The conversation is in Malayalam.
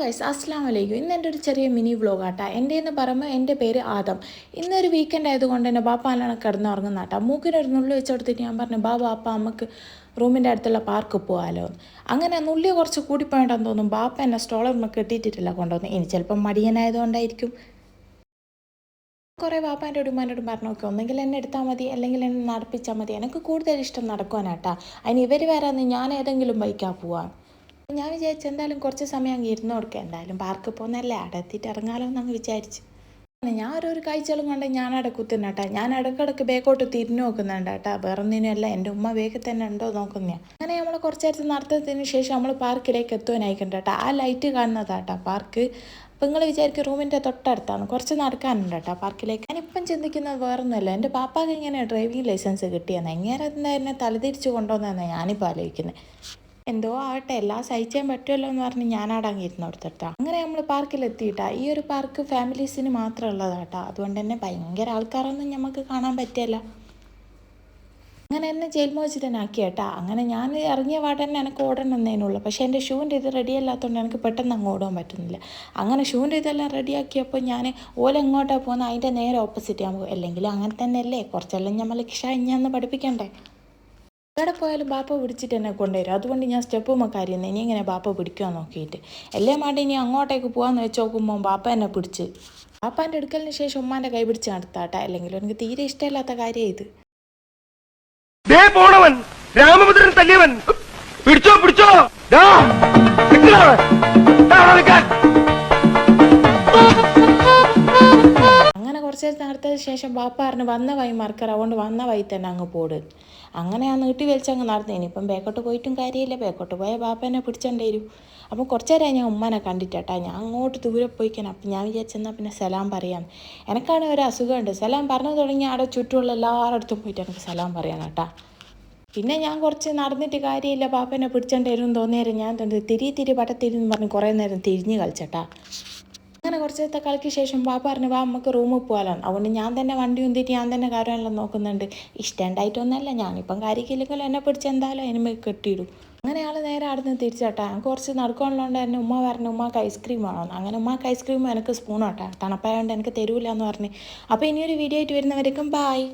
ഗൈസ് അസ്സാം വലൈക്കും. ഇന്ന് എൻ്റെ ഒരു ചെറിയ മിനി വ്ലോഗാട്ടാ. എൻ്റെ എന്ന് പറയുമ്പോൾ എൻ്റെ പേര് ആദം. ഇന്നൊരു വീക്കെൻഡ് ആയതുകൊണ്ട് തന്നെ ബാപ്പാലാണ് കിടന്നുറങ്ങുന്നാട്ടാ. മൂക്കിനൊരു നുള്ളി വെച്ച് കൊടുത്തിട്ട് ഞാൻ പറഞ്ഞു ബാപ്പ നമുക്ക് റൂമിൻ്റെ അടുത്തുള്ള പാർക്ക് പോകാമല്ലോ. അങ്ങനെ നുള്ളി കുറച്ച് കൂടിപ്പോയിട്ടെന്ന് തോന്നും. ബാപ്പ എന്നെ സ്റ്റോളർ കെട്ടിയിട്ടിട്ടില്ല കൊണ്ടുവന്ന്. ഇനി ചിലപ്പം മടിയനായതുകൊണ്ടായിരിക്കും. കുറേ ബാപ്പാൻ്റെ ഉമ്മാനോടും പറഞ്ഞു നോക്കി, ഒന്നെങ്കിൽ എന്നെ എടുത്താൽ മതി അല്ലെങ്കിൽ എന്നെ നടപ്പിച്ചാൽ മതി. എനിക്ക് കൂടുതൽ ഇഷ്ടം നടക്കുവാനാട്ടാ. അതിന് ഇവർ വരാമെന്ന് ഞാൻ ഏതെങ്കിലും ബൈക്കാണ് പോവാം. ഞാൻ വിചാരിച്ചു എന്തായാലും കുറച്ച് സമയം അങ്ങ് ഇരുന്ന് കൊടുക്കുക, എന്തായാലും പാർക്ക് പോകുന്നല്ലേ, അവിടെ എത്തിയിട്ട് ഇറങ്ങാലോ എന്നങ്ങ് വിചാരിച്ചു. ഞാൻ ഒരു കാഴ്ചകളും കൊണ്ട് ഞാൻ അവിടെ കുത്തുന്നേട്ടാ. ഞാൻ ഇടയ്ക്കിടയ്ക്ക് ബേക്കോട്ട് തിരിഞ്ഞു നോക്കുന്നുണ്ട് കേട്ടാ. വേറെ ഒന്നിനുമല്ല, എൻ്റെ ഉമ്മ വേഗം തന്നെ ഉണ്ടോ നോക്കുന്നതാണ്. അങ്ങനെ നമ്മൾ കുറച്ച് നേരത്തെ നടത്തതിന് ശേഷം നമ്മൾ പാർക്കിലേക്ക് എത്തുവാനായിക്കുണ്ട് കേട്ടോ. ആ ലൈറ്റ് കാണുന്നതാട്ടാ പാർക്ക്. അപ്പോൾ നിങ്ങൾ വിചാരിക്കും റൂമിൻ്റെ തൊട്ടടുത്താണ്, കുറച്ച് നടക്കാനുണ്ട് കേട്ടോ പാർക്കിലേക്ക്. ഞാനിപ്പം ചിന്തിക്കുന്നത് വേറൊന്നുമല്ല, എൻ്റെ പാപ്പാക്ക് ഇങ്ങനെ ഡ്രൈവിംഗ് ലൈസൻസ് കിട്ടിയെന്ന് എങ്ങനെ എന്നെ തലതിരിച്ച് കൊണ്ടുവന്നതെന്നാണ് ഞാനിപ്പോൾ ആലോചിക്കുന്നത്. എന്തോ ആവട്ടെ, എല്ലാം സഹിച്ചാൻ പറ്റുമല്ലോ എന്ന് പറഞ്ഞ് ഞാനടങ്ങി ഇരുന്ന് കൊടുത്തിട്ടാ. അങ്ങനെ നമ്മൾ പാർക്കിലെത്തിയിട്ടാ. ഈ ഒരു പാർക്ക് ഫാമിലീസിന് മാത്രം ഉള്ളതാട്ടാ. അതുകൊണ്ട് തന്നെ ഭയങ്കര ആൾക്കാരൊന്നും നമുക്ക് കാണാൻ പറ്റില്ല. അങ്ങനെ എന്നെ ജയിൽ മോചിതനാക്കി കേട്ടാ. അങ്ങനെ ഞാൻ ഇറങ്ങിയ പാടന്നെ എനിക്ക് ഓടണമെന്നതിനുള്ളൂ. പക്ഷേ എൻ്റെ ഷൂവിൻ്റെ ഇത് റെഡി അല്ലാത്തതുകൊണ്ട് എനിക്ക് പെട്ടെന്ന് അങ്ങ് ഓടാൻ പറ്റുന്നില്ല. അങ്ങനെ ഷൂവിൻ്റെ ഇതെല്ലാം റെഡിയാക്കിയപ്പോൾ ഞാൻ എങ്ങോട്ടാണ് പോകുന്നത് അതിൻ്റെ നേരെ ഓപ്പോസിറ്റ് ഞാൻ പോകും. അല്ലെങ്കിൽ അങ്ങനെ തന്നെ അല്ലേ, കുറച്ചെല്ലാം നമ്മൾ ഇഞ്ഞാന്ന് പഠിപ്പിക്കണ്ടേ. എവിടെ പോയാലും ബാപ്പ പിടിച്ചിട്ട് എന്നെ കൊണ്ടുവരും. അതുകൊണ്ട് ഞാൻ സ്റ്റെപ്പുമൊക്കെ അറിയുന്നത് ഇനി ഇങ്ങനെ ബാപ്പ പിടിക്കാൻ നോക്കിയിട്ട് എല്ലാം മാട്ടി ഇനി അങ്ങോട്ടേക്ക് പോകാമെന്ന് വെച്ച് നോക്കുമ്പോൾ ബാപ്പ എന്നെ പിടിച്ച്. ബാപ്പാൻ്റെ എടുക്കലിന് ശേഷം ഉമ്മാൻ്റെ കൈ പിടിച്ച് നടത്താട്ടെ, അല്ലെങ്കിൽ എനിക്ക് തീരെ ഇഷ്ടമില്ലാത്ത കാര്യം ഇത്. രാമഭദ്രൻ തല്ലിയവൻ പിടിച്ചോ പിടിച്ചോ. അങ്ങനെ കുറച്ച് നേരത്തെ നടത്തിയതിന് ശേഷം ബാപ്പ പറഞ്ഞു വന്ന വഴി മറക്കറ, അതുകൊണ്ട് വന്ന വഴി തന്നെ അങ്ങ് പോട്. അങ്ങനെ ഞാൻ നീട്ടി വലിച്ചങ്ങ് നടന്നു. ഇനിയിപ്പം ബേക്കോട്ട് പോയിട്ടും കാര്യമില്ല, ബേക്കോട്ട് പോയാൽ ബാപ്പ എന്നെ പിടിച്ചേണ്ടി വരും. അപ്പോൾ കുറച്ച് നേരം ഞാൻ ഉമ്മാനെ കണ്ടിട്ടാ. ഞാൻ അങ്ങോട്ട് ദൂരെ പോയിക്കണം. അപ്പം ഞാൻ വിചാരിച്ചെന്നാൽ പിന്നെ സലാം പറയാം. എനിക്കാണ് ഒരു അസുഖമുണ്ട്, സലാം പറഞ്ഞു തുടങ്ങി അവിടെ ചുറ്റുമുള്ള എല്ലാവരുടെ അടുത്തും പോയിട്ട് എനിക്ക് സലാം പറയണം കേട്ടാ. പിന്നെ ഞാൻ കുറച്ച് നടന്നിട്ട് കാര്യമില്ല, ബാപ്പനെ പിടിച്ചേണ്ടി വരും തോന്നിയാലും ഞാൻ തിരി പടത്തിരിന്ന് പറഞ്ഞ് കുറേ നേരം തിരിഞ്ഞ് കളിച്ചട്ടാ. അങ്ങനെ കുറച്ച് നേരത്തെ കളിക്ക് ശേഷം ബാപ്പ പറഞ്ഞു വാ നമുക്ക് റൂമിൽ പോകാലോ. അതുകൊണ്ട് ഞാൻ തന്നെ വണ്ടി ഉന്തിയിട്ട് ഞാൻ തന്നെ കാര്യമെല്ലാം നോക്കുന്നുണ്ട്. ഇഷ്ടമുണ്ടായിട്ടൊന്നുമല്ല, ഞാനിപ്പം കാര്യമില്ലെങ്കിലും എന്നെ പിടിച്ച് എന്തായാലും അതിന് കെട്ടിയിടും. അങ്ങനെ ആൾ നേരെ അവിടെ നിന്ന് തിരിച്ചാട്ടാ. കുറച്ച് നടക്കാനുള്ളതുകൊണ്ട് തന്നെ ഉമ്മ പറഞ്ഞു ഉമ്മാക്ക് ഐസ്ക്രീം വേണമെന്ന്. അങ്ങനെ ഉമ്മാക്ക് ഐസ്ക്രീം എനിക്ക് സ്പൂണോട്ടാ, തണുപ്പായതുകൊണ്ട് എനിക്ക് തരൂല എന്ന് പറഞ്ഞ്. അപ്പോൾ ഇനിയൊരു വീഡിയോ ആയിട്ട് വരുന്നവരേക്കും ബായ്.